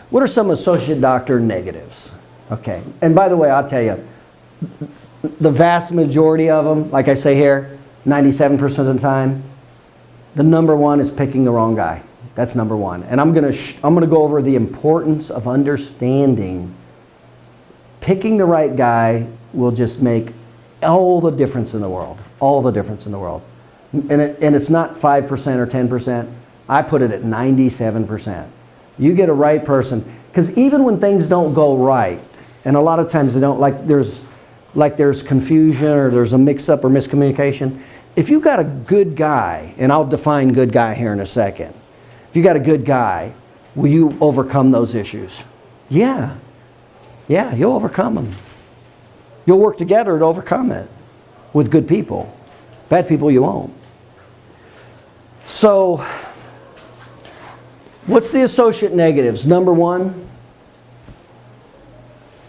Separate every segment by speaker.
Speaker 1: What are some associate doctor negatives? Okay, and by the way, I'll tell you, the vast majority of them, like I say here, 97% of the time, the number one is picking the wrong guy. That's number one. And I'm gonna go over the importance of understanding picking the right guy will just make all the difference in the world. All the difference in the world. And it's not 5% or 10%. I put it at 97%. You get a right person, because even when things don't go right, and a lot of times they don't, like there's confusion or there's a mix-up or miscommunication, if you got a good guy, and I'll define good guy here in a second. If you got a good guy, will you overcome those issues? Yeah. Yeah, you'll overcome them. You'll work together to overcome it with good people. Bad people you won't. So, what's the associate negatives? Number one,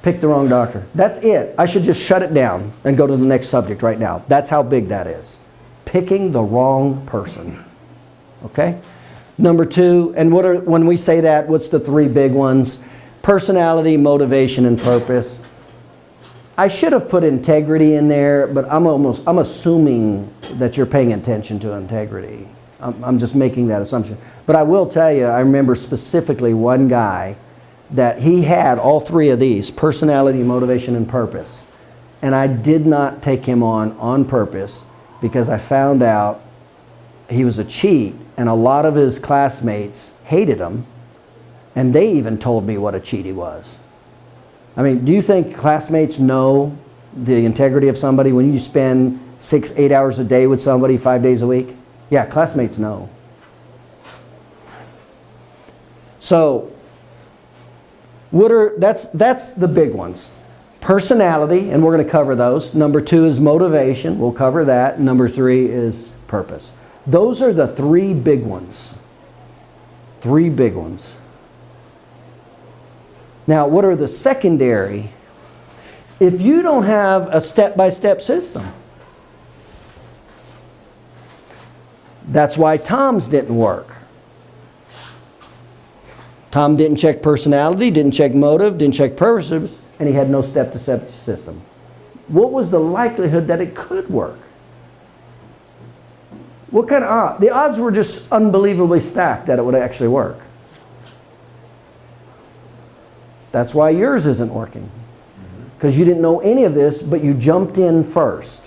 Speaker 1: pick the wrong doctor. That's it. I should just shut it down and go to the next subject right now. That's how big that is. Picking the wrong person. Okay? Number two, and when we say that, what's the three big ones? Personality, motivation, and purpose. I should have put integrity in there, but I'm assuming that you're paying attention to integrity. I'm just making that assumption. But I will tell you, I remember specifically one guy that he had all three of these: personality, motivation, and purpose. And I did not take him on purpose, because I found out he was a cheat, and a lot of his classmates hated him, and they even told me what a cheat he was. I mean, do you think classmates know the integrity of somebody when you spend 6-8 hours a day with somebody 5 days a week? Yeah, classmates know. So, that's the big ones. Personality, and we're going to cover those. Number two is motivation. We'll cover that. Number three is purpose. Those are the three big ones. Three big ones. Now, what are the secondary? If you don't have a step-by-step system, that's why Tom's didn't work. Tom didn't check personality, didn't check motive, didn't check purpose, and he had no step-to-step system. What was the likelihood that it could work? What kind of odds? The odds were just unbelievably stacked that it would actually work. That's why yours isn't working. Because you didn't know any of this, but you jumped in first.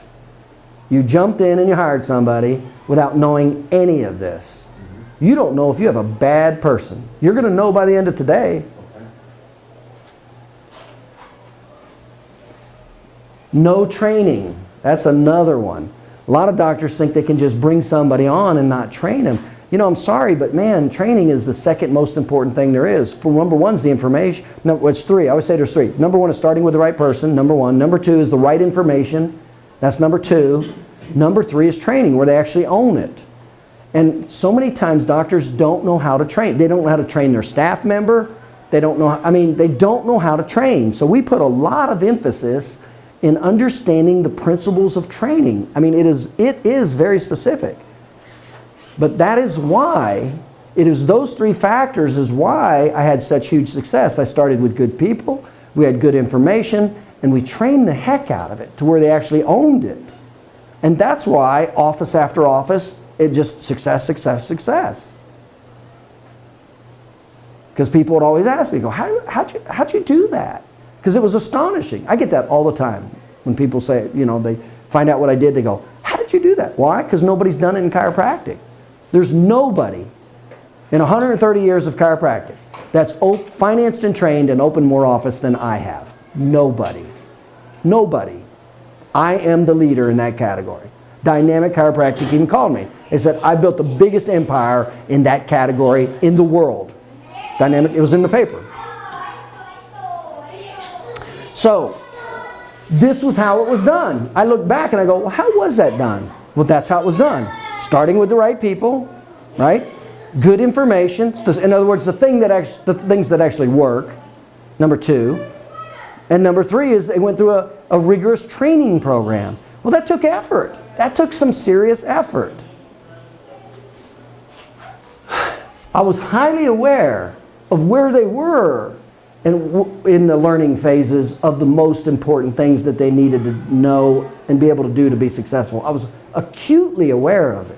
Speaker 1: You jumped in and you hired somebody without knowing any of this. You don't know if you have a bad person. You're going to know by the end of today. No training. That's another one. A lot of doctors think they can just bring somebody on and not train them. You know, I'm sorry, but man, training is the second most important thing there is. For number one is the information. No, it's three. I always say there's three. Number one is starting with the right person, number one. Number two is the right information. That's number two. Number three is training, where they actually own it. And so many times doctors don't know how to train. They don't know how to train their staff member. They don't know, they don't know how to train. So we put a lot of emphasis in understanding the principles of training. I mean, it is very specific. But that is why, it is those three factors is why I had such huge success. I started with good people, we had good information, and we trained the heck out of it to where they actually owned it. And that's why office after office, it just success, success, success. Because people would always ask me, go, how'd you do that? Because it was astonishing. I get that all the time. When people say, you know, they find out what I did, they go, how did you do that? Why? Because nobody's done it in chiropractic. There's nobody in 130 years of chiropractic that's financed and trained and opened more office than I have. Nobody. Nobody. I am the leader in that category. Dynamic Chiropractic even called me. They said, I built the biggest empire in that category in the world. Dynamic, it was in the paper. So, this was how it was done. I look back and I go, well, how was that done? Well, that's how it was done. Starting with the right people, right? Good information. In other words, the things that actually work. Number two. And number three is they went through a rigorous training program. Well, that took effort. That took some serious effort. I was highly aware of where they were in the learning phases of the most important things that they needed to know and be able to do to be successful. I was acutely aware of it.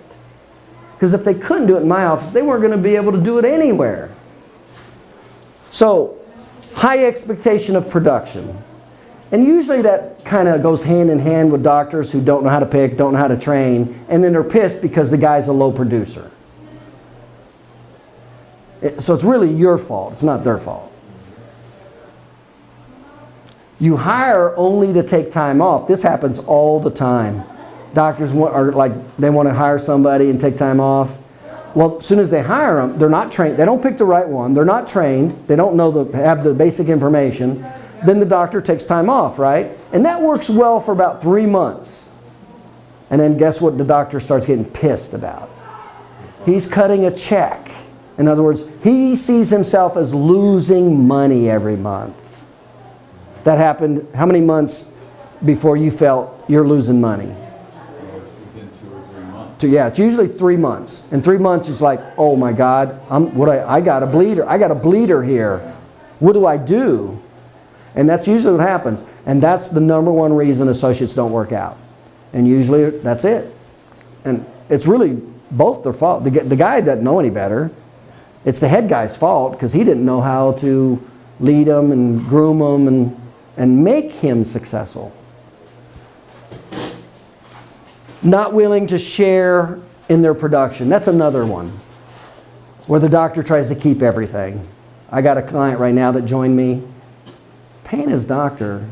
Speaker 1: Because if they couldn't do it in my office, they weren't going to be able to do it anywhere. So, high expectation of production. And usually that kind of goes hand in hand with doctors who don't know how to pick, don't know how to train, and then they're pissed because the guy's a low producer. So it's really your fault. It's not their fault. You hire only to take time off. This happens all the time. Doctors they want to hire somebody and take time off. Well, as soon as they hire them, they're not trained. They don't pick the right one. They're not trained. They don't have the basic information. Then the doctor takes time off, right? And that works well for about 3 months. And then guess what the doctor starts getting pissed about? He's cutting a check. In other words, he sees himself as losing money every month. That happened how many months before you felt you're losing money?
Speaker 2: Within 2 or 3 months.
Speaker 1: Yeah, it's usually 3 months. And 3 months is like, oh my God, I got a bleeder. I got a bleeder here. What do I do? And that's usually what happens. And that's the number one reason associates don't work out. And usually that's it. And it's really both their fault. The guy doesn't know any better. It's the head guy's fault because he didn't know how to lead them and groom them and make him successful. Not willing to share in their production. That's another one where the doctor tries to keep everything. I got a client right now that joined me. Paying his doctor,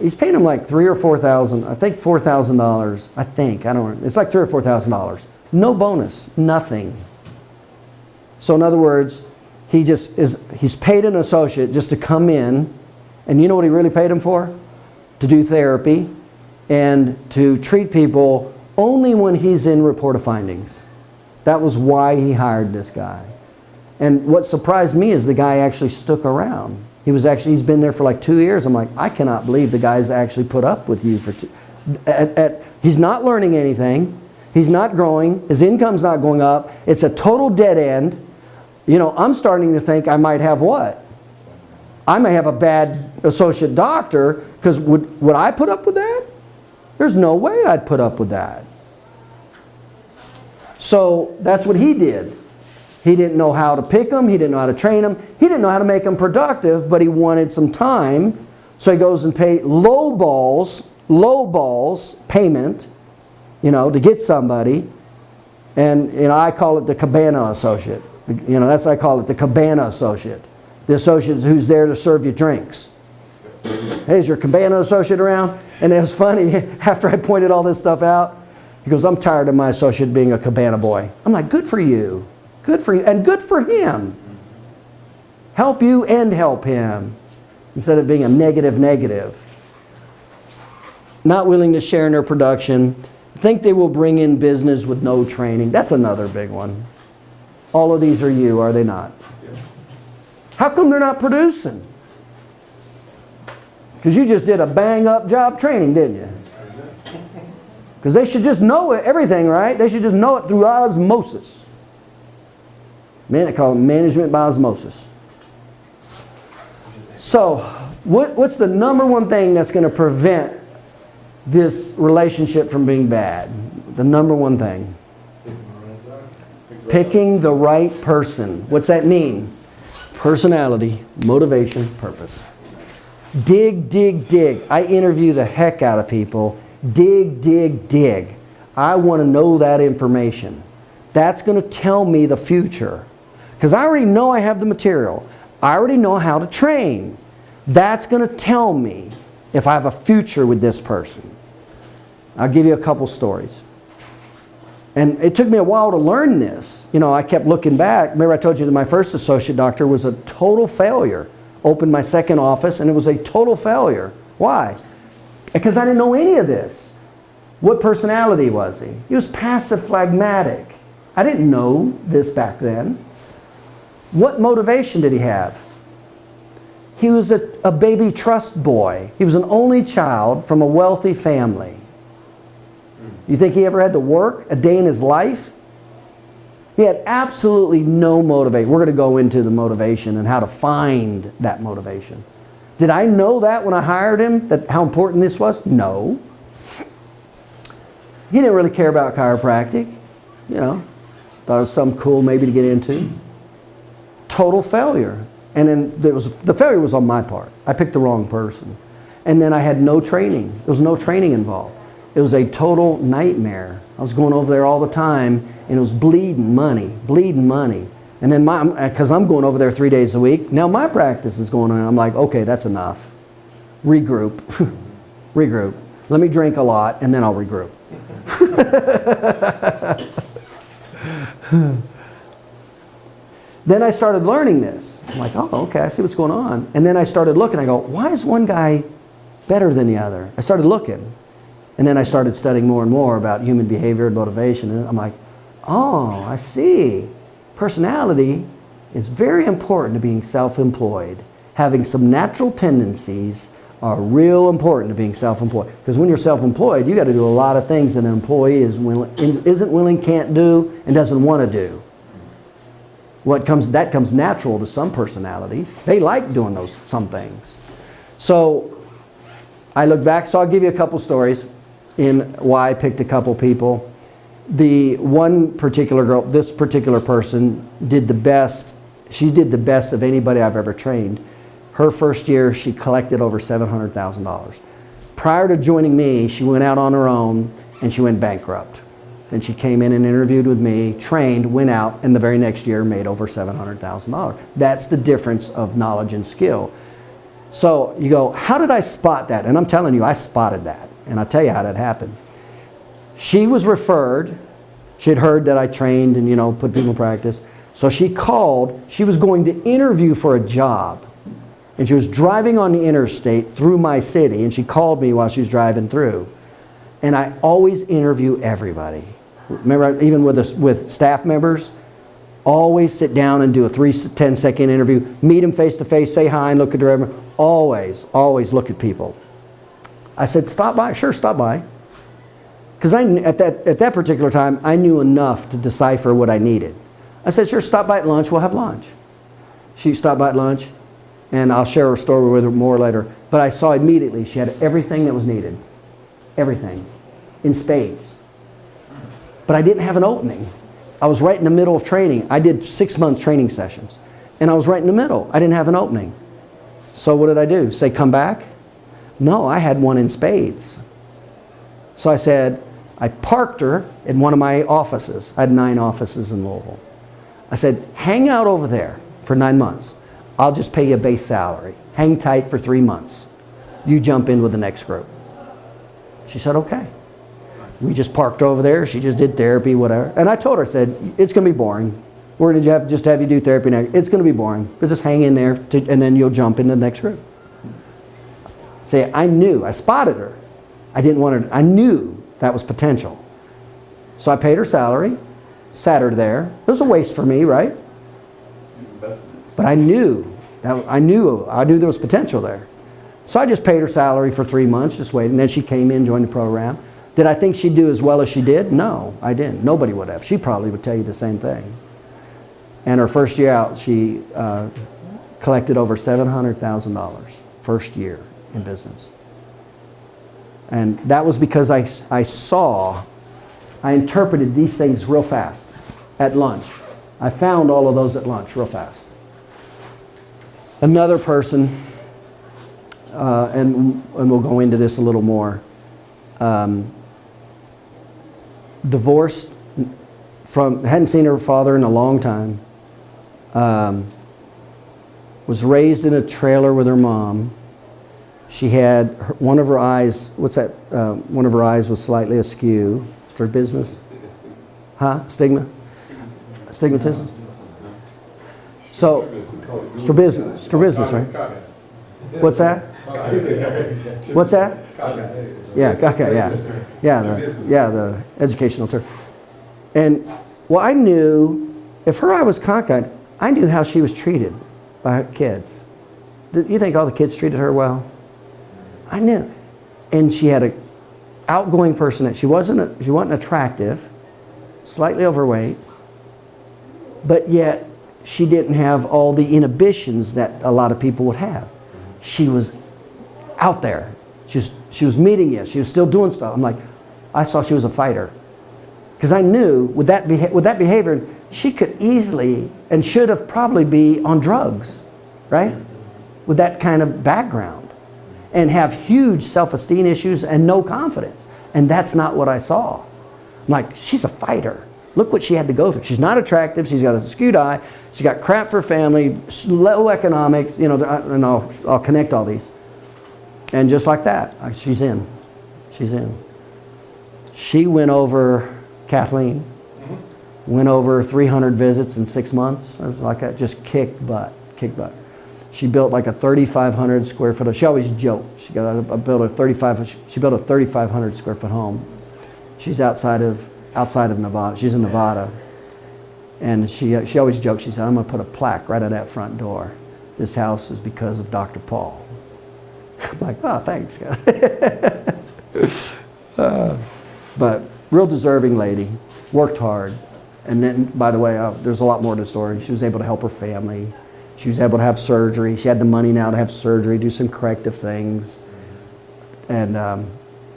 Speaker 1: he's paying him like $3,000 or $4,000. I think $4,000. I think, I don't know. It's like $3,000 or $4,000. No bonus, nothing. So in other words, he's paid an associate just to come in, and you know what he really paid him for? To do therapy and to treat people only when he's in report of findings. That was why he hired this guy. And what surprised me is the guy actually stuck around. He's been there for like 2 years. I'm like, I cannot believe the guy's actually put up with you for he's not learning anything. He's not growing. His income's not going up. It's a total dead end. You know, I'm starting to think I might have what? I may have a bad associate doctor, because would I put up with that? There's no way I'd put up with that. So that's what he did. He didn't know how to pick them. He didn't know how to train them. He didn't know how to make them productive, but he wanted some time. So he goes and pays low balls payment, to get somebody. And, I call it the cabana associate. I call it the cabana associate. The associate who's there to serve you drinks. Hey, is your cabana associate around? And it was funny, after I pointed all this stuff out, he goes, I'm tired of my associate being a cabana boy. I'm like, good for you. Good for you, and good for him. Help you and help him, instead of being a negative. Not willing to share in their production. Think they will bring in business with no training. That's another big one. All of these are you, are they not? How come they're not producing? Because you just did a bang-up job training, didn't you? Because they should just know everything, right? They should just know it through osmosis. Man, they call it management by osmosis. So, what's the number one thing that's going to prevent this relationship from being bad? The number one thing. Picking the right person. What's that mean? Personality, motivation, purpose. Dig. I interview the heck out of people. Dig. I want to know that information. That's going to tell me the future. Because I already know I have the material. I already know how to train. That's going to tell me if I have a future with this person. I'll give you a couple stories. And it took me a while to learn this. I kept looking back. Remember I told you that my first associate doctor was a total failure. Opened my second office and it was a total failure. Why? Because I didn't know any of this. What personality was he? He was passive phlegmatic. I didn't know this back then. What motivation did he have? He was a baby trust boy. He was an only child from a wealthy family. You think he ever had to work a day in his life? He had absolutely no motivation. We're going to go into the motivation and how to find that motivation. Did I know that when I hired him, that how important this was? No. He didn't really care about chiropractic. You know, thought it was something cool maybe to get into. Total failure. And then the failure was on my part. I picked the wrong person. And then I had no training. There was no training involved. It was a total nightmare. I was going over there all the time, and it was bleeding money. And then because I'm going over there 3 days a week, now my practice is going on. I'm like, okay, that's enough. Regroup. Regroup. Let me drink a lot, and then I'll regroup. Then I started learning this. I'm like, oh, okay, I see what's going on. And then I started looking. I go, why is one guy better than the other? I started looking. And then I started studying more and more about human behavior and motivation. And I'm like, oh, I see. Personality is very important to being self-employed. Having some natural tendencies are real important to being self-employed. Because when you're self-employed, you got to do a lot of things that an employee isn't willing, can't do, and doesn't want to do. That comes natural to some personalities. They like doing some things. So I look back, so I'll give you a couple stories in why I picked a couple people. The one particular girl, this particular person did the best. She did the best of anybody I've ever trained. Her first year, she collected over $700,000. Prior to joining me, she went out on her own and she went bankrupt. Then she came in and interviewed with me, trained, went out, and the very next year made over $700,000. That's the difference of knowledge and skill. So you go, how did I spot that? And I'm telling you, I spotted that. And I'll tell you how that happened. She was referred. She had heard that I trained and, you know, put people in practice. So she called. She was going to interview for a job. And she was driving on the interstate through my city. And she called me while she was driving through. And I always interview everybody. Remember, even with staff members, always sit down and do a 10-second interview. Meet them face to face, say hi, and look at the driver. Always look at people. I said, stop by. Sure, stop by. Because at that particular time, I knew enough to decipher what I needed. I said, sure, stop by at lunch. We'll have lunch. She stopped by at lunch, and I'll share her story with her more later. But I saw immediately she had everything that was needed. Everything. In spades. But I didn't have an opening. I was right in the middle of training. I did 6-month training sessions. And I was right in the middle. I didn't have an opening. So what did I do? Say, come back? No, I had one in spades. So I said, I parked her in one of my offices. I had 9 offices in Louisville. I said, hang out over there for 9 months. I'll just pay you a base salary. Hang tight for 3 months. You jump in with the next group. She said, okay. We just parked over there. She just did therapy, whatever. And I told her, I said, it's going to be boring. We're going to just have you do therapy next. It's going to be boring. But just hang in there, and then you'll jump into the next group. Say, I knew. I spotted her. I didn't want her. I knew that was potential. So I paid her salary, sat her there. It was a waste for me, right? But I knew there was potential there. So I just paid her salary for 3 months, just waiting. And then she came in, joined the program. Did I think she'd do as well as she did? No, I didn't. Nobody would have. She probably would tell you the same thing. And her first year out, she collected over $700,000 first year in business. And that was because I interpreted these things real fast at lunch. I found all of those at lunch real fast. Another person, and we'll go into this a little more, divorced, hadn't seen her father in a long time, was raised in a trailer with her mom. She had one of her eyes, one of her eyes was slightly askew. Strabismus? Huh? Stigma? Stigmatism? So, strabismus, right? What's that? What's that? Yeah, caca, yeah, the educational term. And well, I knew if her eye was cockeyed, I knew how she was treated by her kids. Do you think all the kids treated her well? I knew. And she had an outgoing person. She wasn't attractive, slightly overweight, but yet she didn't have all the inhibitions that a lot of people would have. She was out there. She was meeting you. She was still doing stuff. I'm like, I saw she was a fighter. Because I knew with that behavior, she could easily and should have probably be on drugs, right? With that kind of background. And have huge self-esteem issues and no confidence. And that's not what I saw. I'm like, she's a fighter. Look what she had to go through. She's not attractive. She's got a skewed eye. She's got crap for family, low economics, you know, and I'll connect all these. And just like that, she's in. She's in. She went over, Kathleen, went over 300 visits in 6 months. It was like that, just kicked butt, kicked butt. She built like a 3,500 square foot. She always joked. She built a 3,500 square foot home. She's outside of Nevada. She's in Nevada, and she always joked. She said, "I'm going to put a plaque right at that front door. This house is because of Dr. Paul." I'm like, "Oh, thanks, God." But real deserving lady, worked hard, and then, by the way, there's a lot more to the story. She was able to help her family. She was able to have surgery. She had the money now to have surgery, do some corrective things, and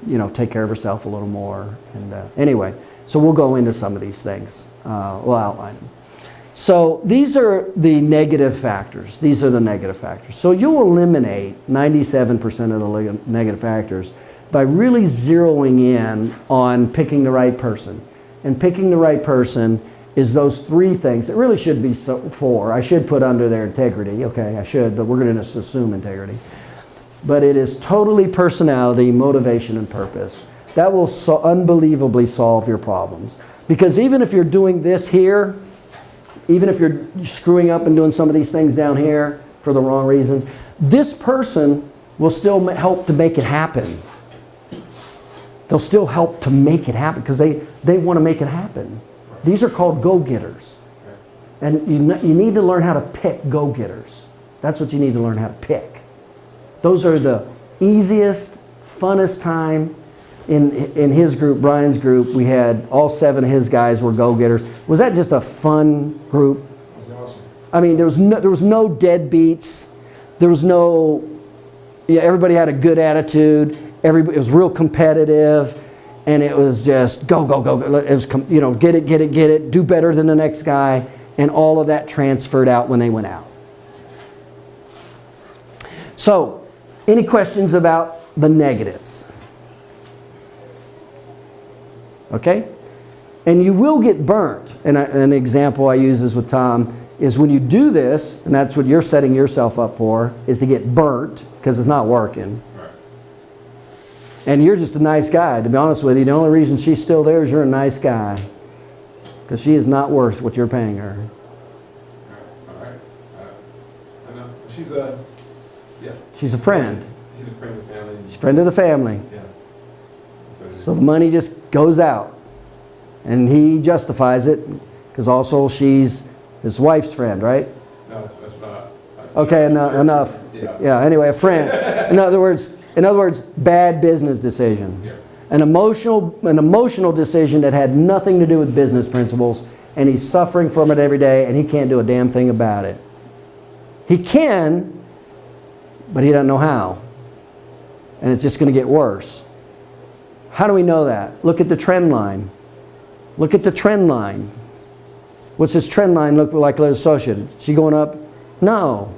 Speaker 1: you know, take care of herself a little more. And anyway, so we'll go into some of these things. We'll outline them. So these are the negative factors. These are the negative factors. So you'll eliminate 97% of the negative factors by really zeroing in on picking the right person. And picking the right person is those three things. It really should be four. I should put under there integrity. Okay, I should, but we're going to just assume integrity. But it is totally personality, motivation, and purpose. That will unbelievably solve your problems. Because even if you're doing this here, even if you're screwing up and doing some of these things down here for the wrong reason, this person will still help to make it happen. They'll still help to make it happen because they want to make it happen. These are called go-getters. And you need to learn how to pick go-getters. That's what you need to learn how to pick. Those are the easiest, funnest time in his group, Brian's group. We had all 7 of his guys were go-getters. Was that just a fun group?
Speaker 3: It was awesome.
Speaker 1: I mean, there was no deadbeats. There was no, everybody had a good attitude. Everybody, it was real competitive. And it was just go, go, go. It was, you know, get it, do better than the next guy. And all of that transferred out when they went out. So, any questions about the negatives? Okay? And you will get burnt. And an example I use is with Tom, is when you do this, and that's what you're setting yourself up for, is to get burnt because it's not working. And you're just a nice guy. To be honest with you, the only reason she's still there is you're a nice guy. Because she is not worth what you're paying her.
Speaker 3: All right. I know. She's
Speaker 1: She's a friend.
Speaker 3: She's a friend of the family.
Speaker 1: She's a friend of the family.
Speaker 3: Yeah.
Speaker 1: So the money just goes out. And he justifies it. Because also she's his wife's friend, right?
Speaker 3: No, that's not.
Speaker 1: Okay, enough. Yeah, anyway, a friend. In other words, bad business decision.
Speaker 3: Yeah.
Speaker 1: An emotional decision that had nothing to do with business principles, and he's suffering from it every day, and he can't do a damn thing about it. He can, but he doesn't know how. And it's just going to get worse. How do we know that? Look at the trend line. Look at the trend line. What's this trend line look like associated? Is she going up? No.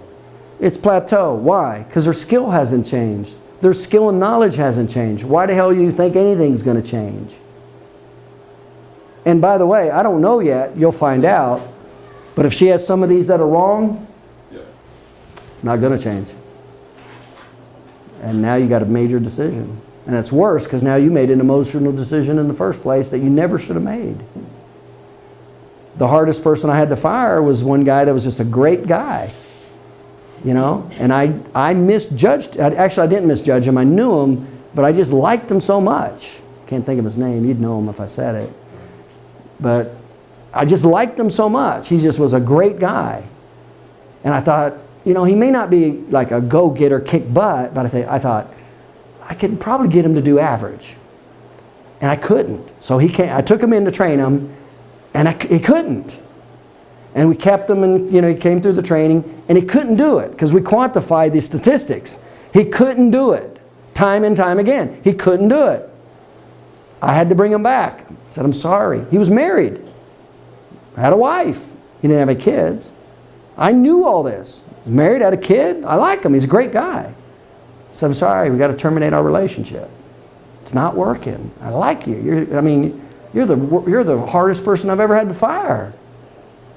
Speaker 1: It's plateau. Why? Because her skill hasn't changed. Their skill and knowledge hasn't changed. Why the hell do you think anything's going to change? And by the way, I don't know yet. You'll find out. But if she has some of these that are wrong, it's not going to change. And now you got a major decision. And it's worse because now you made an emotional decision in the first place that you never should have made. The hardest person I had to fire was one guy that was just a great guy. You know, and I misjudged. Actually, I didn't misjudge him. I knew him, but I just liked him so much. Can't think of his name. You'd know him if I said it. But I just liked him so much. He just was a great guy. And I thought, you know, he may not be like a go-getter, kick butt, but I thought, I could probably get him to do average. And I couldn't. So I took him in to train him, and he couldn't. And we kept him, and he came through the training, and he couldn't do it because we quantified the statistics. He couldn't do it. Time and time again. He couldn't do it. I had to bring him back. I said, I'm sorry. He was married. I had a wife. He didn't have any kids. I knew all this. He was married, had a kid. I like him. He's a great guy. I said, I'm sorry. We got to terminate our relationship. It's not working. I like you. You're the hardest person I've ever had to fire.